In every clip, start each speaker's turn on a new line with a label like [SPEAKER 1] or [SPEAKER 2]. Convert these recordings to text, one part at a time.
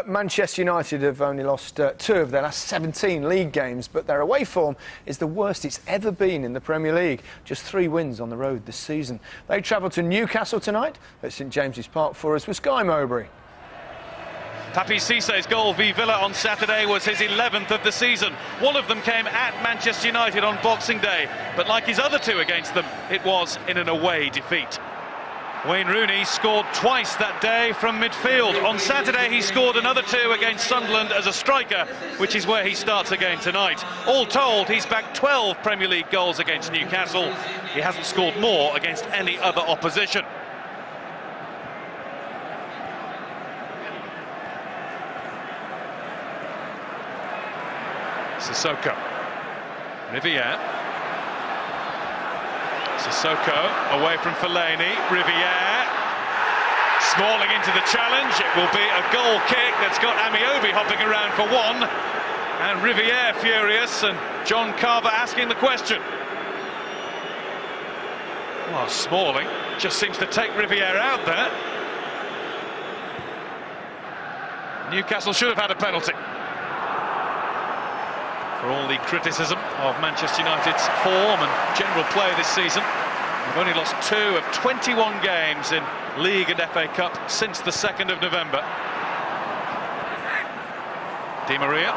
[SPEAKER 1] Manchester United have only lost 2 of their last 17 league games, but their away form is the worst it's ever been in the Premier League. Just 3 wins on the road this season. They travel to Newcastle tonight at St James's Park. For us with Sky Mowbray.
[SPEAKER 2] Papi Cissé's goal v Villa on Saturday was his 11th of the season. One of them came at Manchester United on Boxing Day, but like his other 2 against them, it was in an away defeat. Wayne Rooney scored twice that day from midfield. On Saturday he scored another 2 against Sunderland as a striker, which is where he starts again tonight. All told, he's backed 12 Premier League goals against Newcastle. He hasn't scored more against any other opposition. Sissoko, Riviere, Sissoko away from Fellaini, Riviere, Smalling into the challenge. It will be a goal kick that's got Amiobi hopping around for 1, and Riviere furious, and John Carver asking the question. Well, Smalling just seems to take Riviere out there. Newcastle should have had a penalty. For all the criticism of Manchester United's form and general play this season, they've only lost 2 of 21 games in League and FA Cup since the 2nd of November. Di Maria.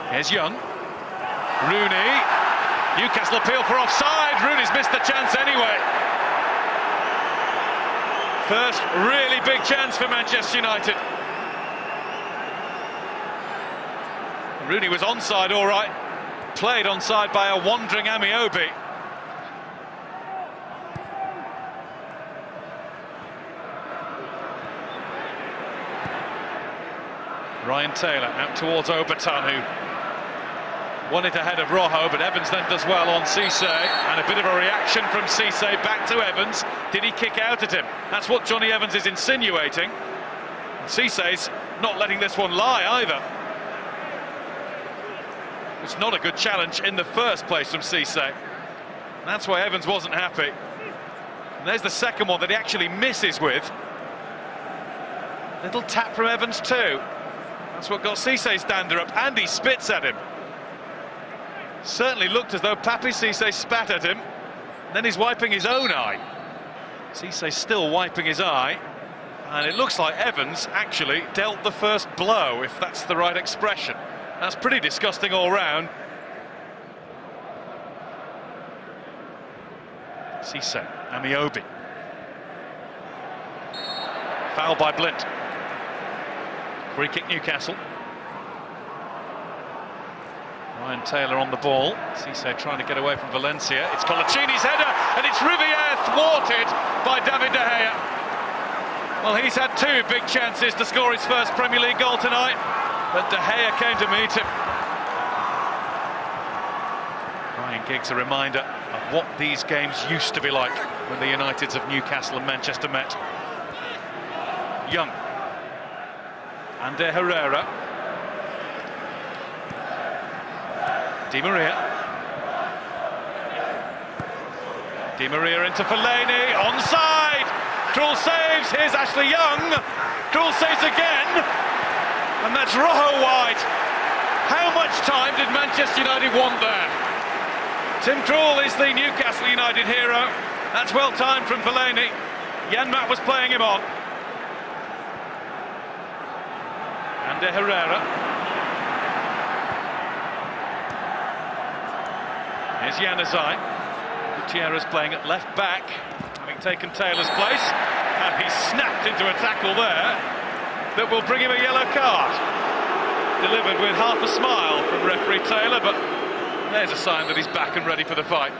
[SPEAKER 2] Here's Young. Rooney. Newcastle appeal for offside. Rooney's missed the chance anyway. First really big chance for Manchester United. Rooney was onside, all right. Played onside by a wandering Amiobi. Ryan Taylor out towards Obertan, who won it ahead of Rojo, but Evans then does well on Cissé. And a bit of a reaction from Cissé back to Evans. Did he kick out at him? That's what Johnny Evans is insinuating. Cissé's not letting this one lie either. It's not a good challenge in the first place from Cissé. That's why Evans wasn't happy. And there's the second one that he actually misses with. Little tap from Evans too. That's what got Cissé's dander up, and he spits at him. Certainly looked as though Papi Cissé spat at him. Then he's wiping his own eye. Cissé's still wiping his eye. And it looks like Evans actually dealt the first blow, if that's the right expression. That's pretty disgusting all round. Cissé, Amiobi. Foul by Blint. Free kick Newcastle. Ryan Taylor on the ball. Cissé trying to get away from Valencia. It's Colaccini's header, and it's Riviere thwarted by David De Gea. Well, he's had 2 big chances to score his first Premier League goal tonight, but De Gea came to meet him. Ryan Giggs, a reminder of what these games used to be like when the Uniteds of Newcastle and Manchester met. Young. Ander Herrera. Di Maria. Di Maria into Fellaini. Onside! Krul saves. Here's Ashley Young. Krul saves again. And that's Rojo wide. How much time did Manchester United want there? Tim Krul is the Newcastle United hero. That's well timed from Fellaini. Janmaat was playing him on. Ander Herrera. Here's Januzaj. Gutierrez playing at left back, having taken Taylor's place. And he snapped into a tackle there that will bring him a yellow card. Delivered with half a smile from referee Taylor, but there's a sign that he's back and ready for the fight.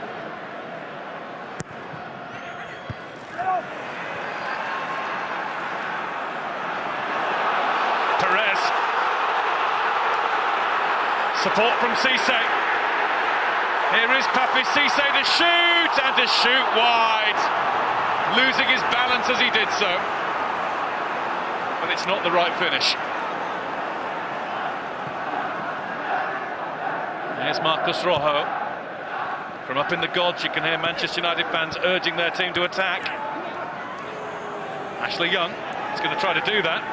[SPEAKER 2] Perez. Support from Cissé. Here is Papi Cissé to shoot, and to shoot wide. Losing his balance as he did so. But it's not the right finish. There's Marcos Rojo. From up in the gods, you can hear Manchester United fans urging their team to attack. Ashley Young is going to try to do that.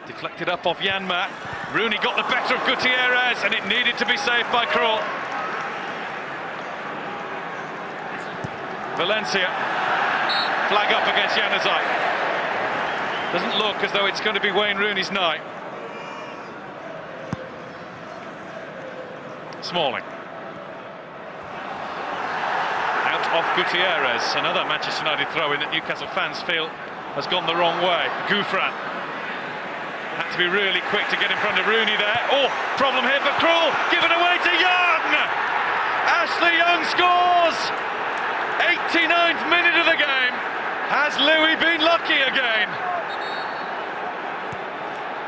[SPEAKER 2] Deflected up off Janma. Rooney got the better of Gutierrez, and it needed to be saved by Krul. Valencia, flag up against Januzaj. Doesn't look as though it's going to be Wayne Rooney's night. Smalling. Out off Gutierrez. Another Manchester United throw-in that Newcastle fans feel has gone the wrong way. Gouffran had to be really quick to get in front of Rooney there. Oh, problem here for Krul. Given away to Young. Ashley Young scores. 89th minute of the game. Has Louis been lucky again?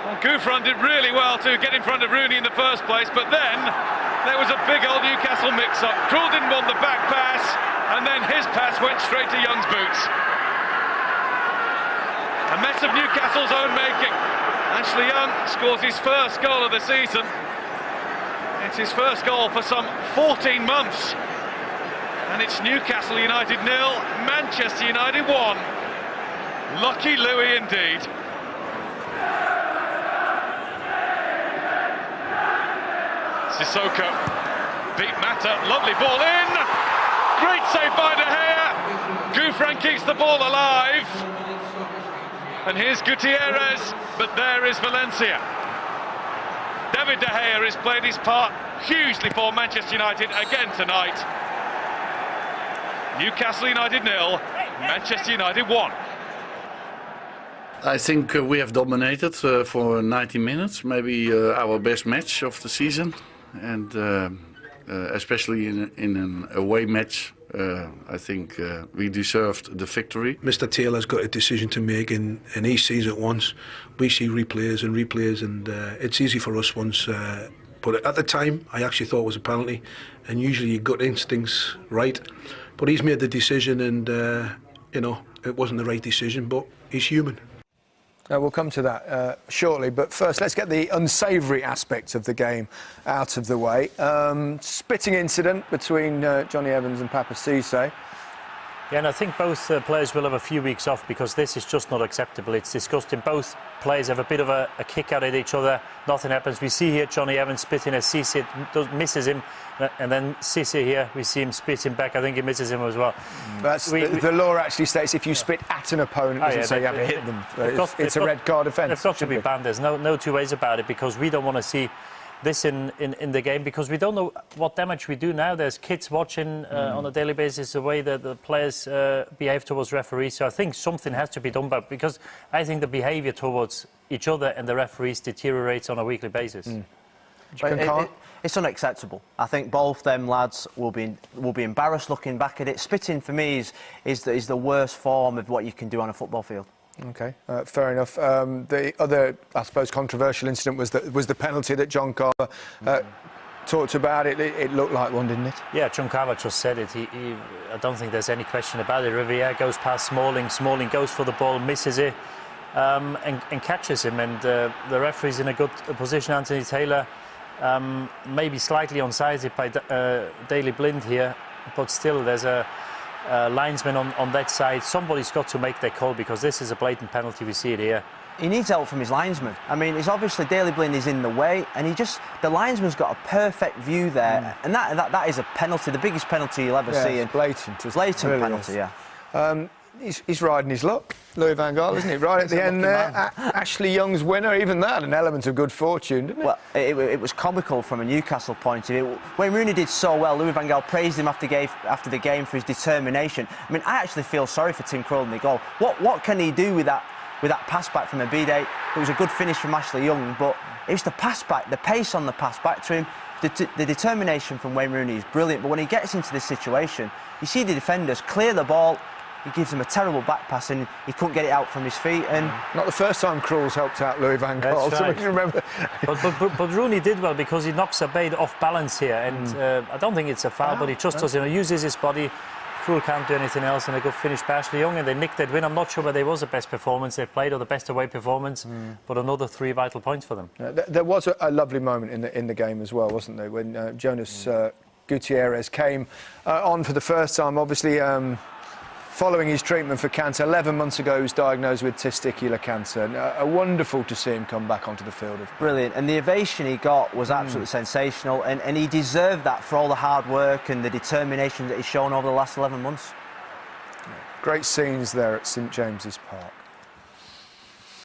[SPEAKER 2] Well, Gouffran did really well to get in front of Rooney in the first place, but then there was a big old Newcastle mix-up. Krul didn't want the back pass, and then his pass went straight to Young's boots. A mess of Newcastle's own making. Ashley Young scores his first goal of the season. It's his first goal for some 14 months. And it's Newcastle United 0, Manchester United 1. Lucky Louis indeed. Sissoko beat Mata, lovely ball in. Great save by De Gea. Gouffran keeps the ball alive. And here's Gutierrez, but there is Valencia. David De Gea has played his part hugely for Manchester United again tonight. Newcastle United 0, Manchester United 1.
[SPEAKER 3] I think we have dominated for 90 minutes, maybe our best match of the season. And especially in an away match, I think we deserved the victory.
[SPEAKER 4] Mr. Taylor's got a decision to make, and he sees it once. We see replays, and it's easy for us once. But at the time, I actually thought it was a penalty, and usually your gut instincts right. But he's made the decision, and you know, it wasn't the right decision, but he's human.
[SPEAKER 1] We'll come to that shortly, but first let's get the unsavoury aspects of the game out of the way. Spitting incident between Johnny Evans and Papa Cisse.
[SPEAKER 5] Yeah, and I think both players will have a few weeks off because this is just not acceptable. It's disgusting. Both players have a bit of a kick out at each other. Nothing happens. We see here Johnny Evans spitting at Cisse, misses him, and then Cisse here, we see him spitting back. I think he misses him as well.
[SPEAKER 1] That's the law actually states if you spit at an opponent, it doesn't say you have to hit them. It's a red card offence.
[SPEAKER 5] It's got to be banned. There's no two ways about it, because we don't want to see this in the game, because we don't know what damage we do now. There's kids watching on a daily basis the way that the players behave towards referees. So I think something has to be done about, because I think the behaviour towards each other and the referees deteriorates on a weekly basis.
[SPEAKER 6] It's unacceptable. I think both them lads will be embarrassed looking back at it. Spitting for me is the worst form of what you can do on a football field.
[SPEAKER 1] OK, fair enough. The other, I suppose, controversial incident was the penalty that John Carver talked about. It looked like one, didn't it? Yeah,
[SPEAKER 5] John Carver just said it. I don't think there's any question about it. Riviere goes past Smalling. Smalling goes for the ball, misses it, and catches him. And the referee's in a good position. Anthony Taylor maybe slightly onside by Daley Blind here, but still there's a linesman on that side. Somebody's got to make that call, because this is a blatant penalty. We see it here.
[SPEAKER 6] He needs help from his linesman. I mean, it's obviously Daley Blind is in the way, and the linesman's got a perfect view there, and that is a penalty, the biggest penalty you'll ever see.
[SPEAKER 1] It's blatant.
[SPEAKER 6] Blatant
[SPEAKER 1] really
[SPEAKER 6] penalty,
[SPEAKER 1] is.
[SPEAKER 6] Yeah.
[SPEAKER 1] He's riding his luck, Louis van Gaal, isn't he? Right at the end there, Ashley Young's winner, even that, an element of good fortune, didn't it?
[SPEAKER 6] Well, it was comical from a Newcastle point of view. When Rooney did so well, Louis van Gaal praised him after the game for his determination. I mean, I actually feel sorry for Tim Krul in the goal. What can he do with that pass back from Abide? It was a good finish from Ashley Young, but it was the pass back, the pace on the pass back to him. The determination from Wayne Rooney is brilliant, but when he gets into this situation, you see the defenders clear the ball. He gives him a terrible back pass, and he couldn't get it out from his feet. And
[SPEAKER 1] not the first time Krul's helped out Louis van Gaal.
[SPEAKER 5] That's right.
[SPEAKER 1] So remember.
[SPEAKER 5] but Rooney did well, because he knocks Abide off balance here, and I don't think it's a foul, but he just does, uses his body. Krul can't do anything else, and a good finish by Ashley Young, and they nicked that win. I'm not sure whether it was the best performance they've played or the best away performance, but another 3 vital points for them.
[SPEAKER 1] There was a lovely moment in the game as well, wasn't there, when Jonas Gutierrez came on for the first time. Obviously, following his treatment for cancer. 11 months ago he was diagnosed with testicular cancer. And, wonderful to see him come back onto the field.
[SPEAKER 6] Brilliant, and the ovation he got was absolutely sensational, and he deserved that for all the hard work and the determination that he's shown over the last 11 months.
[SPEAKER 1] Great scenes there at St James's Park.